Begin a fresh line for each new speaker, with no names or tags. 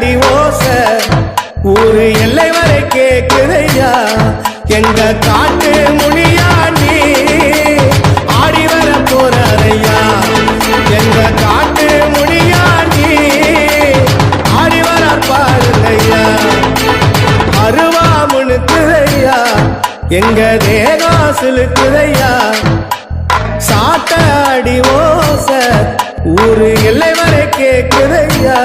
அடி ஓச ஊரு எல்லை வரை கேக்குதையா எங்க காட்டு முனியாண்டி ஆடி வர போறாரையா எங்க காட்டு முனியாண்டி ஆடி வர பாருங்கய்யா அருவா முனுக்குதையா எங்க தேகம் சிலுக்குதையா சாட்ட அடி ஓச ஊரு எல்லை வரை கேக்குதையா